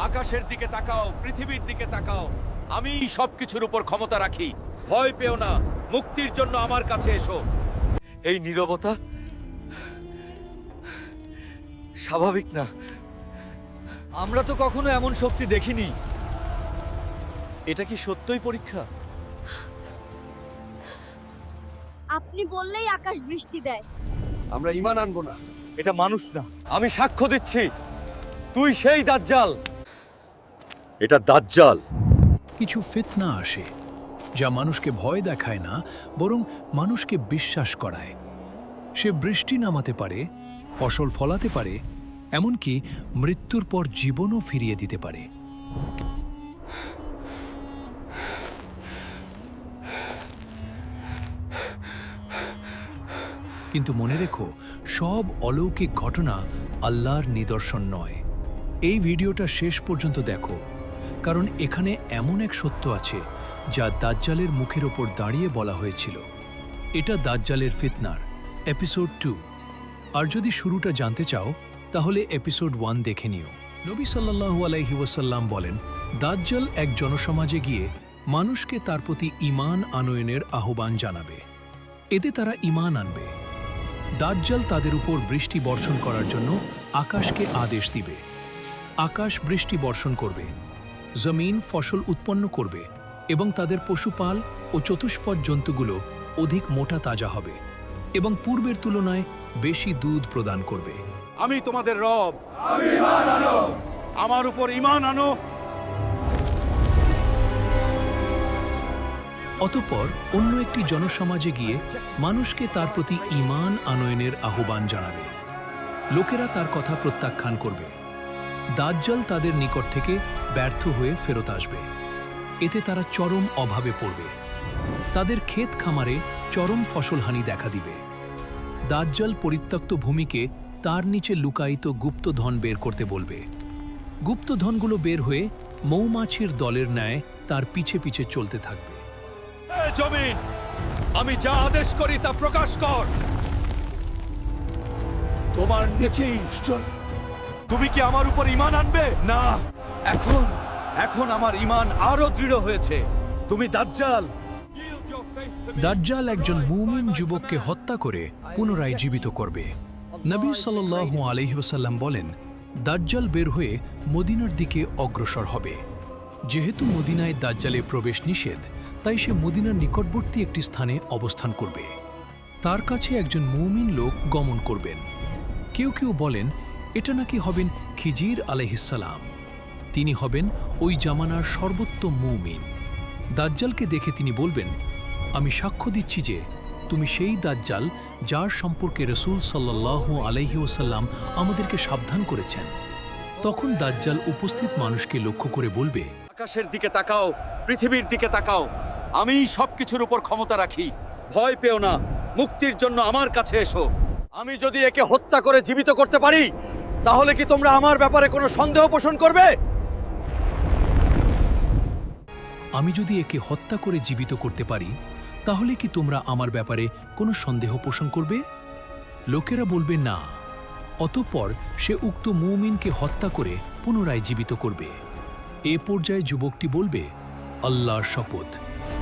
আকাশের দিকে তাকাও, পৃথিবীর দিকে তাকাও। আমি সবকিছুর উপর ক্ষমতা রাখি। ভয় পেও না, মুক্তির জন্য আমার কাছে এসো। এই নীরবতা স্বাভাবিক না। আমরা তো কখনো এমন শক্তি দেখিনি। এটা কি সত্যই পরীক্ষা? আপনি বললেই আকাশ বৃষ্টি দেয়। আমরা ঈমান আনবো না। এটা মানুষ না। আমি সাক্ষ্য দিচ্ছি, তুই সেই দাজ্জাল। এটা দাজ্জাল। কিছু ফিতনা আসে যা মানুষকে ভয় দেখায় না, বরং মানুষকে বিশ্বাস করায়। সে বৃষ্টি নামাতে পারে, ফসল ফলাতে পারে, এমনকি মৃত্যুর পর জীবনও ফিরিয়ে দিতে পারে। কিন্তু মনে রেখো, সব অলৌকিক ঘটনা আল্লাহর নিদর্শন নয়। এই ভিডিওটা শেষ পর্যন্ত দেখো, কারণ এখানে এমন এক সত্য আছে যা দাজ্জালের মুখের ওপর দাঁড়িয়ে বলা হয়েছিল। এটা দাজ্জালের ফিতনার এপিসোড 2। আর যদি শুরুটা জানতে চাও তাহলে এপিসোড 1 দেখে নিও। নবী সাল্লাল্লাহু আলাইহি ওয়াসাল্লাম বলেন, দাজ্জাল এক জনসমাজে গিয়ে মানুষকে তার প্রতি ঈমান আনয়নের আহ্বান জানাবে। এতে তারা ঈমান আনবে। দাজ্জাল তাদের উপর বৃষ্টি বর্ষণ করার জন্য আকাশকে আদেশ দিবে। আকাশ বৃষ্টি বর্ষণ করবে, জমিন ফসল উৎপন্ন করবে এবং তাদের পশুপাল ও চতুষ্পদ জন্তুগুলো অধিক মোটা তাজা হবে এবং পূর্বের তুলনায় বেশি দুধ প্রদান করবে। আমি তোমাদের রব। আমি ঈমান আনো। আমার উপর ঈমান আনো। অতঃপর অন্য একটি জনসমাজে গিয়ে মানুষকে তার প্রতি ঈমান আনয়নের আহ্বান জানাবে। লোকেরা তার কথা প্রত্যাখ্যান করবে। দাজ্জাল তাদের নিকট থেকে ব্যর্থ হয়ে ফেরত আসবে। এতে তারা চরম অভাবে পড়বে। তাদের ক্ষেত খামারে চরম ফসলহানি দেখা দিবে। দাজ্জাল পরিত্যক্ত ভূমিকে তার নিচে লুকায়িত গুপ্তধন বের করতে বলবে। গুপ্তধনগুলো বের হয়ে মৌমাছির দলের ন্যায় তার পিছে পিছে চলতে থাকবে। জমিন, আমি যা আদেশ করি তা প্রকাশ কর। তোমার নিচেই তুমি কি আমার উপর ঈমান আনবে? না, এখন আমার ঈমান আরো দৃঢ় হয়েছে। তুমি দাজ্জাল। দাজ্জাল একজন মুমিন যুবককে হত্যা করে পুনরায় জীবিত করবে। নবী সাল্লাল্লাহু আলাইহি ওয়াসাল্লাম বলেন, দাজ্জাল বের হয়ে মদিনার দিকে অগ্রসর হবে। যেহেতু মদিনায় দাজ্জালে প্রবেশ নিষেধ, তাই সে মদিনার নিকটবর্তী একটি স্থানে অবস্থান করবে। তার কাছে একজন মুমিন লোক গমন করবেন। কেউ কেউ বলেন এটা নাকি হবেন খিজির আলাইহিসসালাম। তিনি হবেন ওই জামানার সর্বোত্তম মুমিন। দাজ্জালকে দেখে তিনি বলবেন, আমি সাক্ষ্য দিচ্ছি যে তুমি সেই দাজ্জাল যার সম্পর্কে রাসূল সাল্লাল্লাহু আলাইহি ওয়াসাল্লাম আমাদেরকে সাবধান করেছেন। তখন দাজ্জাল উপস্থিত মানুষকে লক্ষ্য করে বলবে, আকাশের দিকে তাকাও, পৃথিবীর দিকে তাকাও। আমি সবকিছুর উপর ক্ষমতা রাখি। ভয় পেও না, মুক্তির জন্য আমার কাছে এসো। আমি যদি একে হত্যা করে জীবিত করতে পারি, তাহলে কি তোমরা আমার ব্যাপারে কোনো সন্দেহ পোষণ করবে? আমি যদি একে হত্যা করে জীবিত করতে পারি, তাহলে কি তোমরা আমার ব্যাপারে কোনো সন্দেহ পোষণ করবে? লোকেরা বলবে না। অতঃপর সে উক্ত মুমিনকে হত্যা করে পুনরায় জীবিত করবে। এ পর্যায়ে যুবকটি বলবে, আল্লাহর শপথ,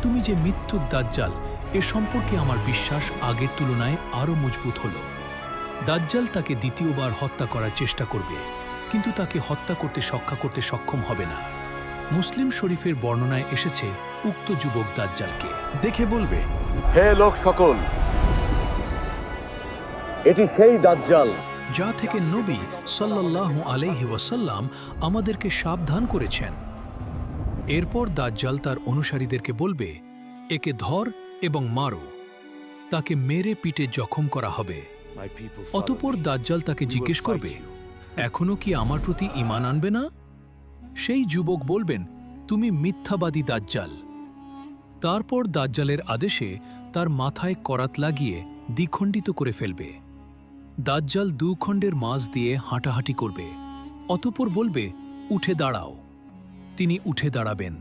তুমি যে মিথ্যুক দাজ্জাল, এ সম্পর্কে আমার বিশ্বাস আগের তুলনায় আরও মজবুত হল। দাজ্জাল তাকে দ্বিতীয়বার হত্যা করার চেষ্টা করবে, কিন্তু তাকে হত্যা করতে সক্ষম হবে না। মুসলিম শরীফের বর্ণনায় এসেছে উক্ত যুবক দাজ্জালকে দেখে বলবে, হে লোক সকল, এটি সেই দাজ্জাল যা থেকে নবী সাল্লাল্লাহু আলাইহি ওয়াসাল্লাম আমাদেরকে সাবধান করেছেন। এরপর দাজ্জাল তার অনুসারীদেরকে বলবে, একে ধর এবং মারো। তাকে মেরে পিটে জখম করা হবে। অতঃপর দাজ্জাল তাকে জিজ্ঞেস করবে, এখনো কি আমার প্রতি ঈমান আনবে না? সেই যুবক বলবেন, তুমি মিথ্যাবাদী দাজ্জাল। তারপর দাজ্জালের আদেশে তার মাথায় করাত লাগিয়ে দ্বিখণ্ডিত করে ফেলবে। দাজ্জাল দুখণ্ডের মাঝ দিয়ে হাঁটাহাঁটি করবে। অতঃপর বলবে, উঠে দাঁড়াও। তিনি উঠে দাঁড়াবেন।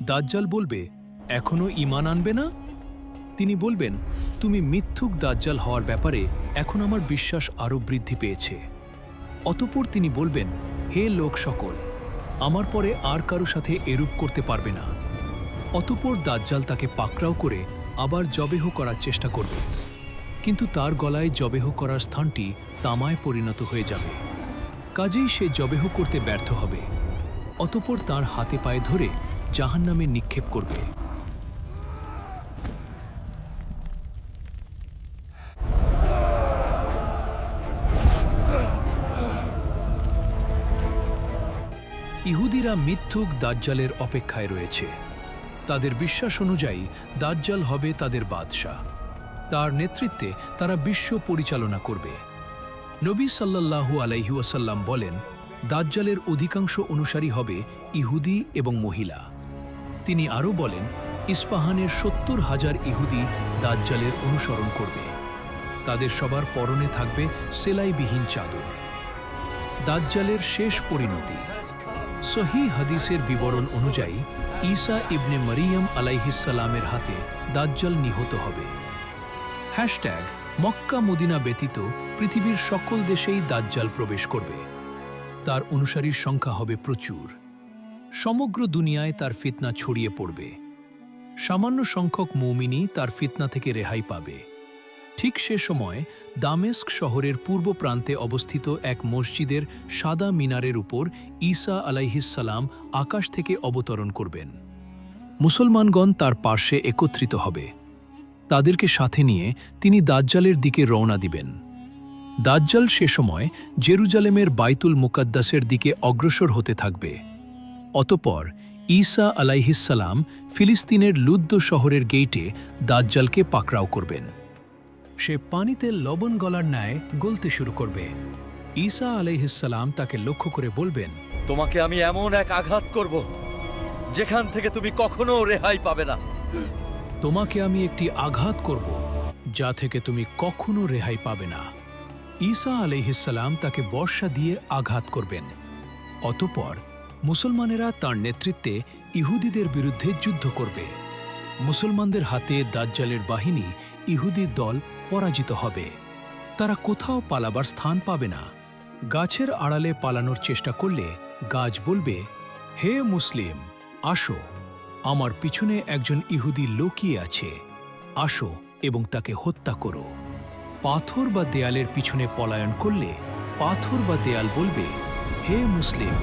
দাজ্জাল বলবে, এখনো ঈমান আনবে না? তিনি বলবেন, তুমি মিথ্যুক দাজ্জাল হওয়ার ব্যাপারে এখন আমার বিশ্বাস আরও বৃদ্ধি পেয়েছে। অতঃপর তিনি বলবেন, হে লোক সকল, আমার পরে আর কারো সাথে এরূপ করতে পারবে না। অতঃপর দাজ্জাল তাকে পাকড়াও করে আবার জবেহ করার চেষ্টা করবে, কিন্তু তার গলায় জবেহ করার স্থানটি তামায় পরিণত হয়ে যাবে। কাজেই সে জবেহ করতে ব্যর্থ হবে। অতঃপর তার হাতে পায়ে ধরে জাহান্নামে নিক্ষেপ করবে। ইহুদিরা মিথ্যুক দাজ্জালের অপেক্ষায় রয়েছে। তাদের বিশ্বাস অনুযায়ী দাজ্জাল হবে তাদের বাদশাহ। তার নেতৃত্বে তারা বিশ্ব পরিচালনা করবে। নবী সাল্লাল্লাহু আলাইহি ওয়াসাল্লাম বলেন, দাজ্জালের অধিকাংশ অনুসারী হবে ইহুদি এবং মহিলা। তিনি আরও বলেন, ইস্পাহানের ৭০,০০০ ইহুদি দাজ্জালের অনুসরণ করবে। তাদের সবার পরনে থাকবে সেলাইবিহীন চাদর। দাজ্জালের শেষ পরিণতি। সহিহ হাদিসের বিবরণ অনুযায়ী ঈসা ইবনে মারিয়াম আলাইহিসসালামের হাতে দাজ্জাল নিহত হবে। হ্যাশট্যাগ মক্কা মদিনা ব্যতীত পৃথিবীর সকল দেশেই দাজ্জাল প্রবেশ করবে। তার অনুসারীর সংখ্যা হবে প্রচুর। সমগ্র দুনিয়ায় তার ফিতনা ছড়িয়ে পড়বে। সামান্য সংখ্যক মুমিনই তার ফিতনা থেকে রেহাই পাবে। ঠিক সে সময় দামেস্ক শহরের পূর্ব প্রান্তে অবস্থিত এক মসজিদের সাদা মিনারের উপর ঈসা আলাইহিসসালাম আকাশ থেকে অবতরণ করবেন। মুসলমানগণ তার পার্শ্বে একত্রিত হবে। তাদেরকে সাথে নিয়ে তিনি দাজ্জালের দিকে রওনা দিবেন। দাজ্জাল সে সময় জেরুজালেমের বাইতুল মুকাদ্দাসের দিকে অগ্রসর হতে থাকবে। অতঃপর ঈসা আলাইহিসসালাম ফিলিস্তিনের লুদ্দ শহরের গেইটে দাজ্জালকে পাকড়াও করবেন। সে পানিতে লবণ গলার ন্যায় গলতে শুরু করবে। ঈসা আলাইহিসসালাম তাকে লক্ষ্য করে বলবেন, তোমাকে আমি এমন এক আঘাত করব যেখান থেকে তুমি কখনো রেহাই পাবে না। তোমাকে আমি একটি আঘাত করব যা থেকে তুমি কখনো রেহাই পাবে না। ঈসা আলাইহিসসালাম তাকে বর্শা দিয়ে আঘাত করবেন। অতঃপর মুসলমানেরা তার নেতৃত্বে ইহুদিদের বিরুদ্ধে যুদ্ধ করবে। মুসলমানদের হাতে দাজ্জালের বাহিনী ইহুদির দল পরাজিত হবে। তারা কোথাও পালাবার স্থান পাবে না। গাছের আড়ালে পালানোর চেষ্টা করলে গাছ বলবে, হে মুসলিম, আসো, আমার পিছনে একজন ইহুদি লুকিয়ে আছে, আসো এবং তাকে হত্যা করো। পাথর বা দেয়ালের পিছনে পলায়ন করলে পাথর বা দেয়াল বলবে, হে মুসলিম,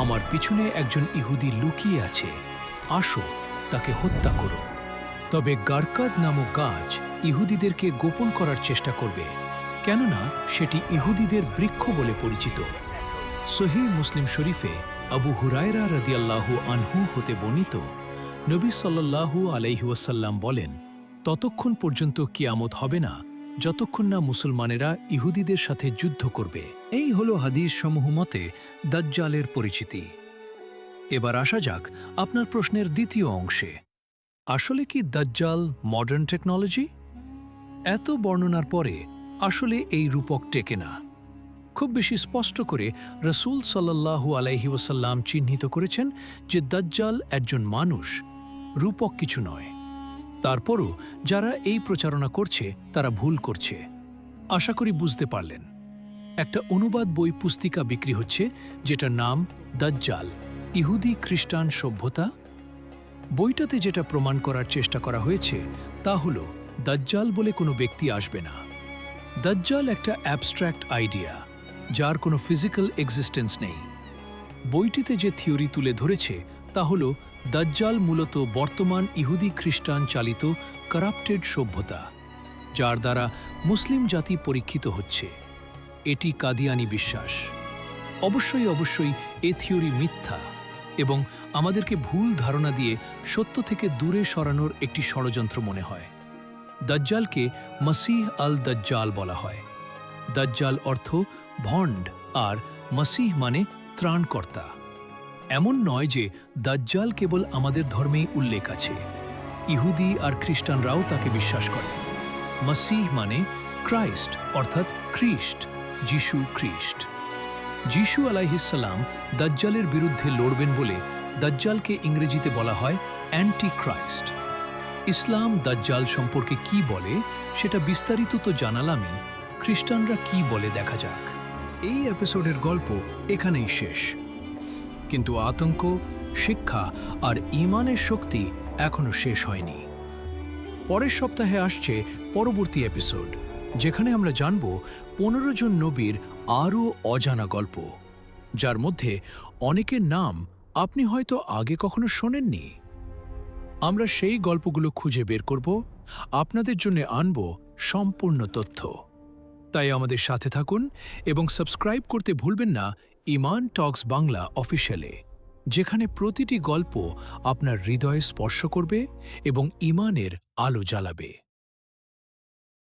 আমার পিছনে একজন ইহুদি লুকিয়ে আছে, আসো, তাকে হত্যা করো। তবে গারকাদ নামক গাছ ইহুদিদেরকে গোপন করার চেষ্টা করবে, কেননা সেটি ইহুদিদের বৃক্ষ বলে পরিচিত। সহিহ মুসলিম শরীফে আবু হুরায়রা রাদিয়াল্লাহু আনহু হতে বর্ণিত, নবী সাল্লাল্লাহু আলাইহি ওয়াসাল্লাম বলেন, ততক্ষণ পর্যন্ত কিয়ামত হবে না যতক্ষণ না মুসলমানেরা ইহুদিদের সাথে যুদ্ধ করবে। এই হলো হাদিস সমূহ মতে দাজ্জালের পরিচিতি। এবার আসা যাক আপনার প্রশ্নের দ্বিতীয় অংশে। আসলে কি দাজ্জাল মডার্ন টেকনোলজি? এত বর্ণনার পরে আসলে এই রূপক টেকে না। খুব বেশি স্পষ্ট করে রাসূল সাল্লাল্লাহু আলাইহি ওয়াসাল্লাম চিহ্নিত করেছেন যে দাজ্জাল একজন মানুষ, রূপক কিছু নয়। তারপরও যারা এই প্রচারণা করছে তারা ভুল করছে। আশা করি বুঝতে পারলেন। একটা অনুবাদ বই পুস্তিকা বিক্রি হচ্ছে যেটার নাম দাজ্জাল, ইহুদি খ্রিস্টান সভ্যতা। বইটাতে যেটা প্রমাণ করার চেষ্টা করা হয়েছে তা হলো দাজ্জাল বলে কোনো ব্যক্তি আসবে না। দাজ্জাল একটা অ্যাবস্ট্র্যাক্ট আইডিয়া, যার কোনো ফিজিক্যাল এক্সিস্টেন্স নেই। বইটিতে যে থিওরি তুলে ধরেছে তা হলো দাজ্জাল মূলত বর্তমান ইহুদি খ্রিস্টান চালিত কারাপ্টেড সভ্যতা, যার দ্বারা মুসলিম জাতি পরীক্ষিত হচ্ছে। এটি কাদিয়ানি বিশ্বাস। অবশ্যই এ থিওরি মিথ্যা এবং আমাদেরকে ভুল ধারণা দিয়ে সত্য থেকে দূরে সরানোর একটি ষড়যন্ত্র মনে হয়। দাজ্জালকে মসিহ আল দাজ্জাল বলা হয়। দাজ্জাল অর্থ ভণ্ড আর মসিহ মানে ত্রাণকর্তা। এমন নয় যে দাজ্জাল কেবল আমাদের ধর্মেই উল্লেখ আছে, ইহুদি আর খ্রিস্টানরাও তাকে বিশ্বাস করে। মসিহ মানে ক্রাইস্ট অর্থাৎ খ্রিস্ট, যিশু খ্রিস্ট। যিশু আলাইহিসসালাম দাজ্জালের বিরুদ্ধে লড়বেন বলে দাজ্জালকে ইংরেজিতে বলা হয় অ্যান্টি ক্রাইস্ট। ইসলাম দাজ্জাল সম্পর্কে কি বলে সেটা বিস্তারিত তো জানালামই, খ্রিস্টানরা কি বলে দেখা যাক। এই এপিসোডের গল্প এখানেই শেষ। কিন্তু আতঙ্ক, শিক্ষা আর ঈমানের শক্তি এখনো শেষ হয়নি। পরের সপ্তাহে আসছে পরবর্তী এপিসোড, যেখানে আমরা জানব 15 জন নবীর আরও অজানা গল্প, যার মধ্যে অনেকের নাম আপনি হয়তো আগে কখনো শোনেননি। আমরা সেই গল্পগুলো খুঁজে বের করব, আপনাদের জন্য আনব সম্পূর্ণ তথ্য। তাই আমাদের সাথে থাকুন এবং সাবস্ক্রাইব করতে ভুলবেন না ইমান টক্স বাংলা অফিসিয়ালে, যেখানে প্রতিটি গল্প আপনার হৃদয়ে স্পর্শ করবে এবং ইমানের আলো জ্বালাবে।